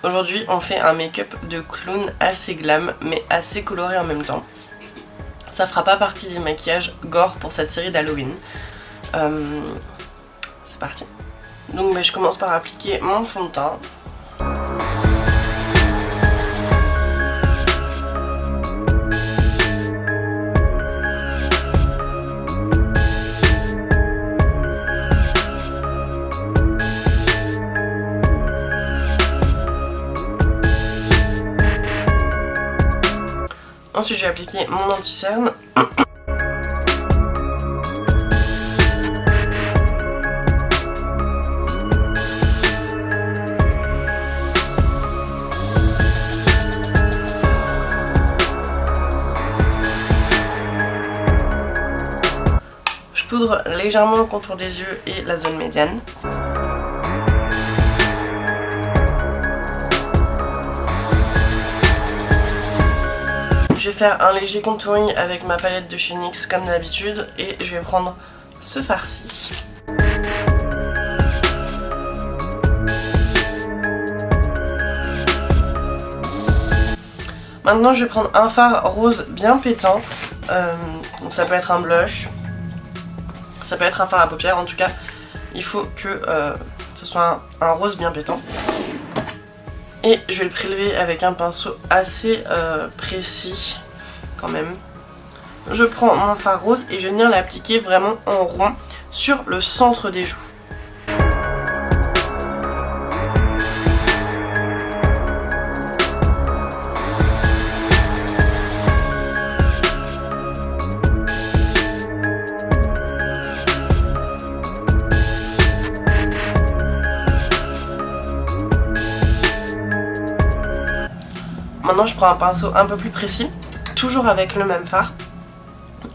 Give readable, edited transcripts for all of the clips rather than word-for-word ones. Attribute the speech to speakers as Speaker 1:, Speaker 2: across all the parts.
Speaker 1: Aujourd'hui on fait un make-up de clown assez glam mais assez coloré en même temps. Ça fera pas partie des maquillages gore pour cette série d'Halloween. C'est parti. Donc je commence par appliquer mon fond de teint. Ensuite je vais appliquer mon anti-cerne. Je poudre légèrement le contour des yeux et la zone médiane. Je vais faire un léger contouring avec ma palette de chez NYX comme d'habitude et je vais prendre ce farci. Maintenant je vais prendre un fard rose bien pétant, donc ça peut être un blush, ça peut être un fard à paupières, en tout cas il faut que ce soit un rose bien pétant. Et je vais le prélever avec un pinceau assez précis quand même. Je prends mon fard rose et je vais venir l'appliquer vraiment en rond sur le centre des joues. Maintenant je prends un pinceau un peu plus précis, toujours avec le même fard,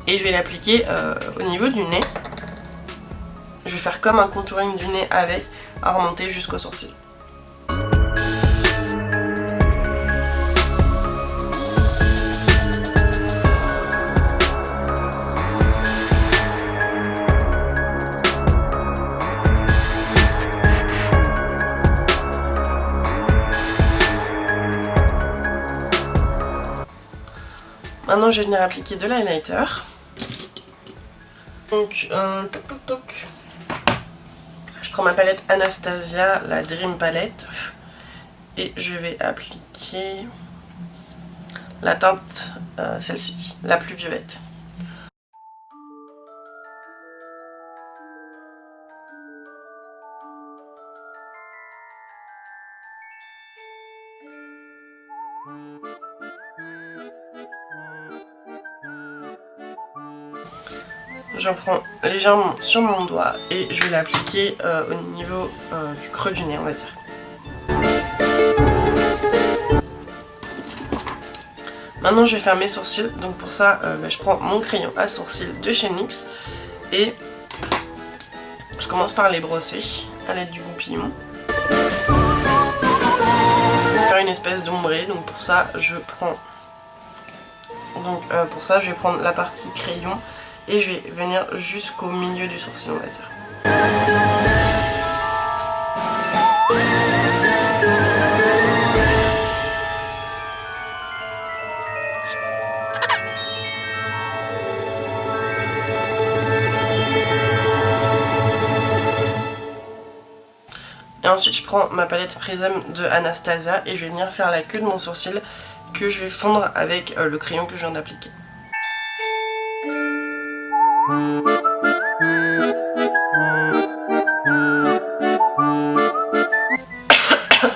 Speaker 1: et je vais l'appliquer au niveau du nez. Je vais faire comme un contouring du nez avec, à remonter jusqu'au sourcil. Maintenant je vais venir appliquer de l'highlighter. Donc je prends ma palette Anastasia, la Dream Palette, et je vais appliquer la teinte, celle-ci, la plus violette. J'en prends légèrement sur mon doigt et je vais l'appliquer au niveau du creux du nez, on va dire. Maintenant je vais faire mes sourcils, donc pour ça je prends mon crayon à sourcils de chez NYX et je commence par les brosser à l'aide du goupillon. Faire une espèce d'ombré, donc pour ça je prends je vais prendre la partie crayon et je vais venir jusqu'au milieu du sourcil, on va dire. Et ensuite je prends ma palette Prism de Anastasia et je vais venir faire la queue de mon sourcil que je vais fondre avec le crayon que je viens d'appliquer.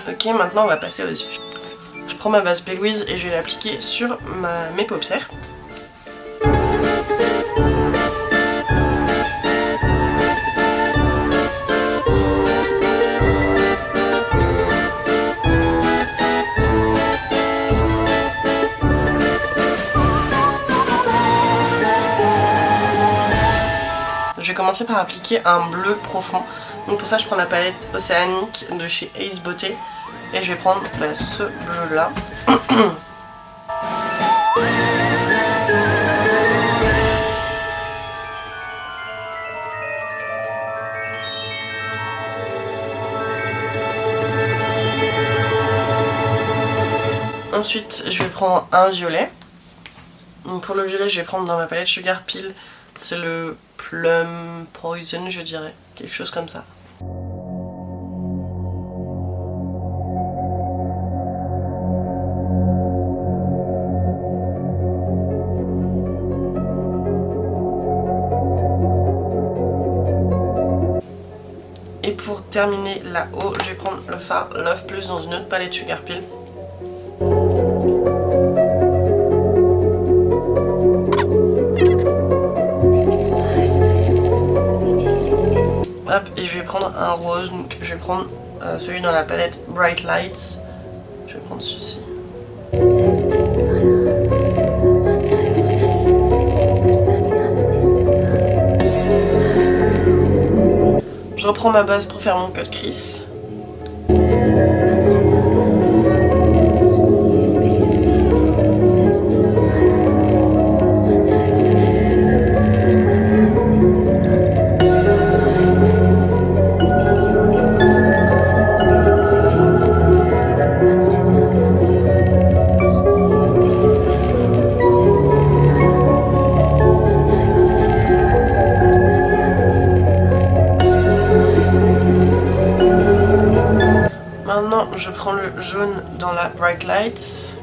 Speaker 1: Ok, maintenant on va passer aux yeux. Je prends ma base P. Louise et je vais l'appliquer sur mes paupières. Je vais commencer par appliquer un bleu profond. Donc pour ça je prends la palette Océanique de chez Ace Beauté et je vais prendre ce bleu là. Ensuite, je vais prendre un violet. Donc pour le violet, je vais prendre dans ma palette Sugar Peel. C'est le Plum Poison, je dirais. Quelque chose comme ça. Et pour terminer là-haut, je vais prendre le fard Love Plus dans une autre palette Sugar Peel. Hop, et je vais prendre un rose, donc je vais prendre celui dans la palette Bright Lights. Je vais prendre celui-ci. Je reprends ma base pour faire mon code crease. Maintenant, je prends le jaune dans la Bright Lights.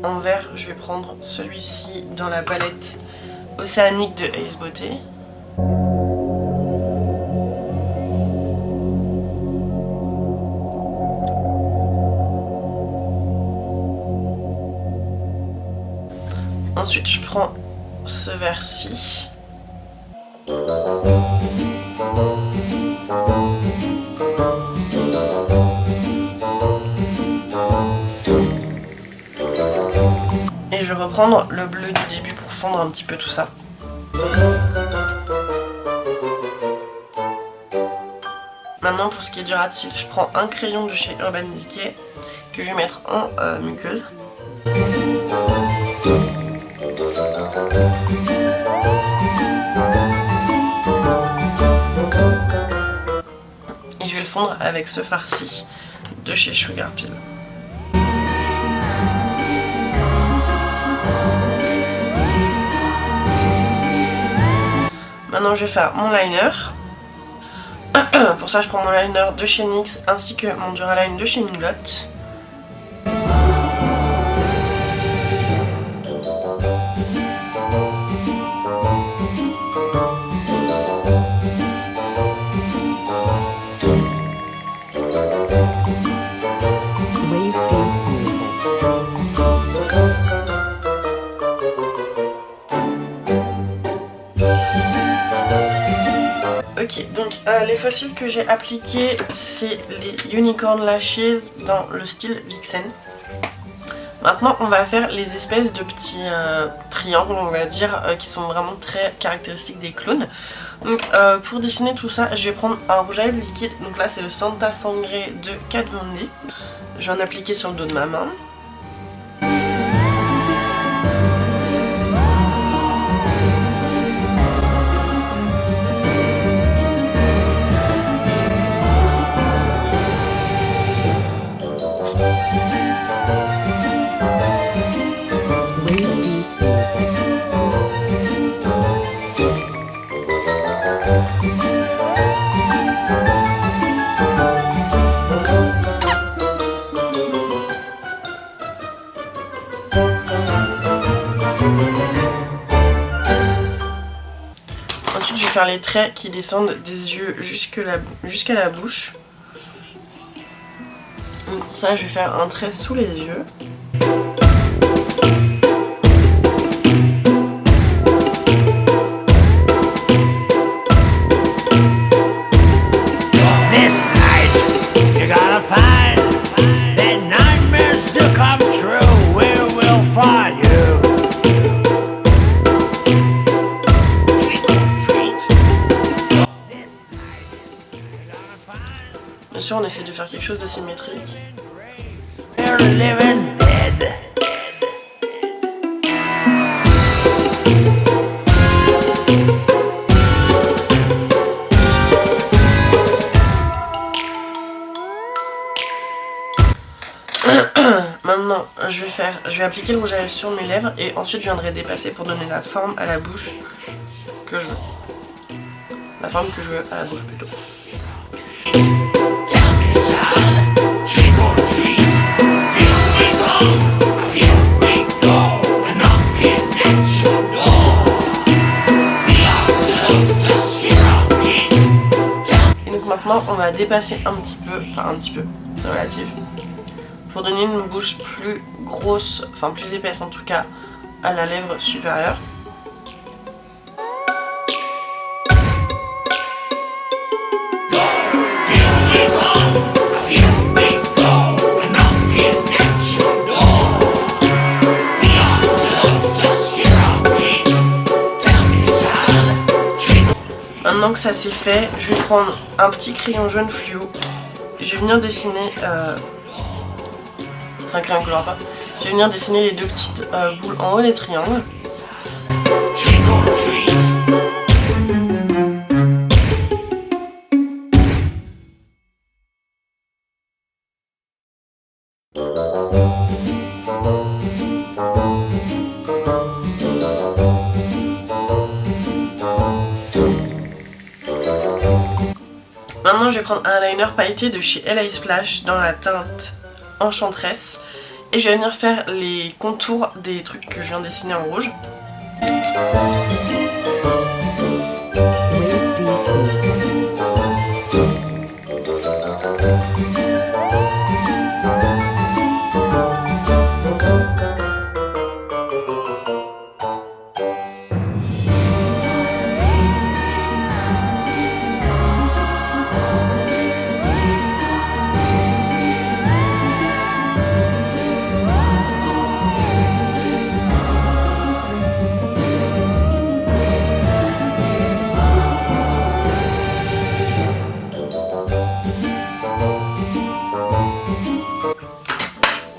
Speaker 1: En vert, je vais prendre celui-ci dans la palette Océanique de Ace Beauté. Ensuite, je prends ce vert-ci. Et je vais reprendre le bleu du début pour fondre un petit peu tout ça. Maintenant, pour ce qui est du ras de cils, je prends un crayon de chez Urban Decay que je vais mettre en muqueuse. Et je vais le fondre avec ce farci de chez Sugar Peel. Maintenant, je vais faire mon liner. Pour ça, je prends mon liner de chez NYX ainsi que mon Duraline de chez Inglot. Ok, donc les fossiles que j'ai appliqués, c'est les Unicorn Lashes dans le style Vixen. Maintenant, on va faire les espèces de petits triangles, on va dire, qui sont vraiment très caractéristiques des clowns. Donc pour dessiner tout ça, je vais prendre un rouge à lèvres liquide. Donc là, c'est le Santa Sangre de Kat Von D. Je vais en appliquer sur le dos de ma main. Ensuite, je vais faire les traits qui descendent des yeux jusqu'à la bouche. Donc pour ça, je vais faire un trait sous les yeux. sûr, on essaie de faire quelque chose de symétrique. Maintenant, je vais appliquer le rouge à lèvres sur mes lèvres et ensuite je viendrai dépasser pour donner la forme à la bouche que je veux. La forme que je veux à la bouche plutôt. Et donc maintenant, on va dépasser un petit peu, c'est relatif. Pour donner une bouche plus grosse, enfin plus épaisse en tout cas, à la lèvre supérieure. Maintenant que ça c'est fait, je vais prendre un petit crayon jaune fluo et je vais venir dessiner... c'est un crayon que je n'aura pas. Je vais venir dessiner les deux petites boules en haut des triangles. Maintenant je vais prendre un liner pailleté de chez LA Splash dans la teinte Enchantress et je vais venir faire les contours des trucs que je viens de dessiner en rouge.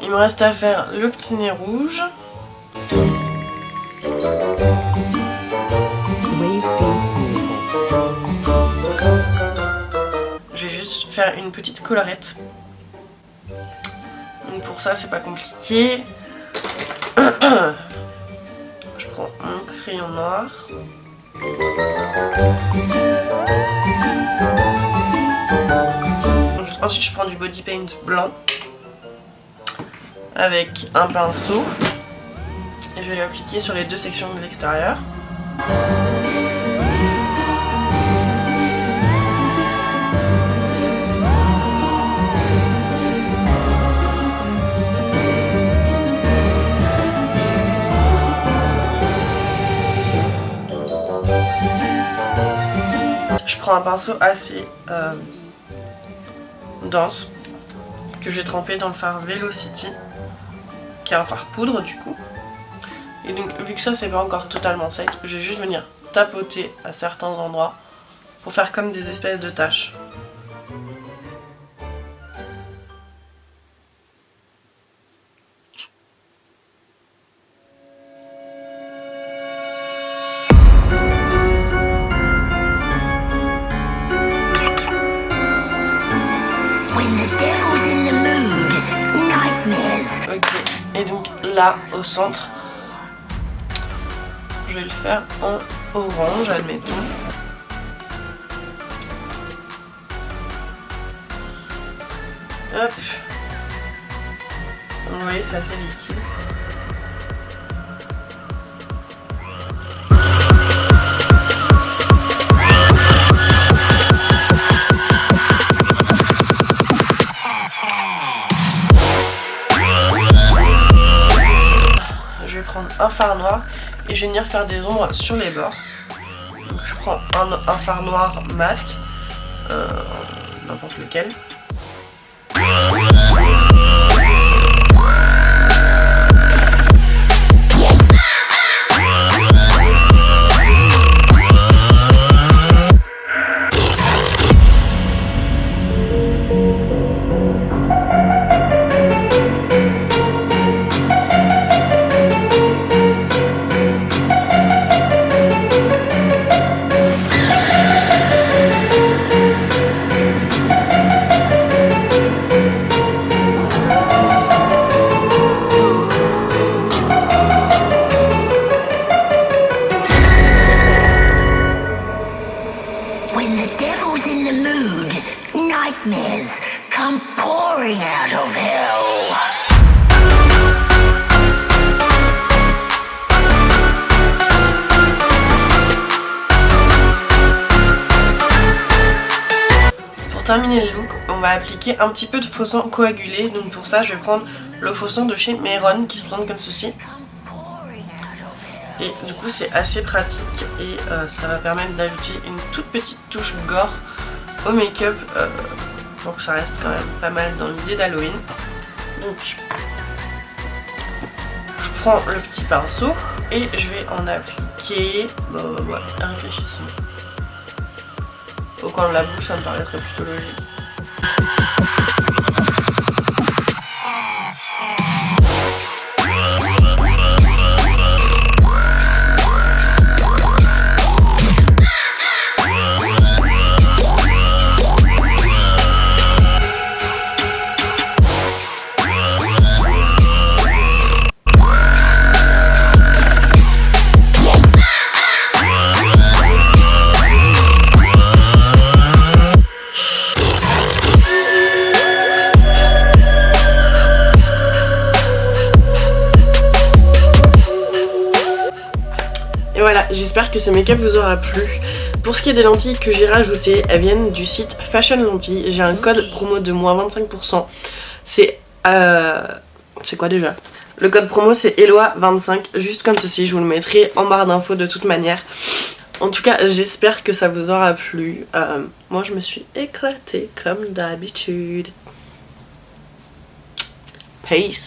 Speaker 1: Il me reste à faire le petit nez rouge. Je vais juste faire une petite collerette. Donc pour ça c'est pas compliqué. Je prends mon crayon noir. Ensuite je prends du body paint blanc avec un pinceau et je vais l'appliquer sur les deux sections de l'extérieur. Je prends un pinceau assez dense que je vais tremper dans le fard Velocity, qui est un fard poudre du coup. Et donc vu que ça c'est pas encore totalement sec, je vais juste venir tapoter à certains endroits pour faire comme des espèces de taches. Ok, et donc là au centre, je vais le faire en orange, admettons. Hop. Vous voyez, c'est assez liquide. Je vais prendre un fard noir et je vais venir faire des ombres sur les bords. Donc je prends un fard noir mat, n'importe lequel. terminer le look, on va appliquer un petit peu de faux sang coagulé. Donc pour ça je vais prendre le faux sang de chez Meron qui se présente comme ceci. Et du coup c'est assez pratique et ça va permettre d'ajouter une toute petite touche gore au make-up pour que ça reste quand même pas mal dans l'idée d'Halloween. Donc je prends le petit pinceau et je vais en appliquer, voilà, réfléchissons. Au coin de la bouche, ça me paraîtrait plutôt logique. Et voilà, j'espère que ce make-up vous aura plu. Pour ce qui est des lentilles que j'ai rajoutées, elles viennent du site Fashion Lentilles. J'ai un code promo de moins 25%. C'est quoi déjà? Le code promo c'est Eloi25, juste comme ceci. Je vous le mettrai en barre d'infos de toute manière. En tout cas, j'espère que ça vous aura plu. Moi, je me suis éclatée comme d'habitude. Peace.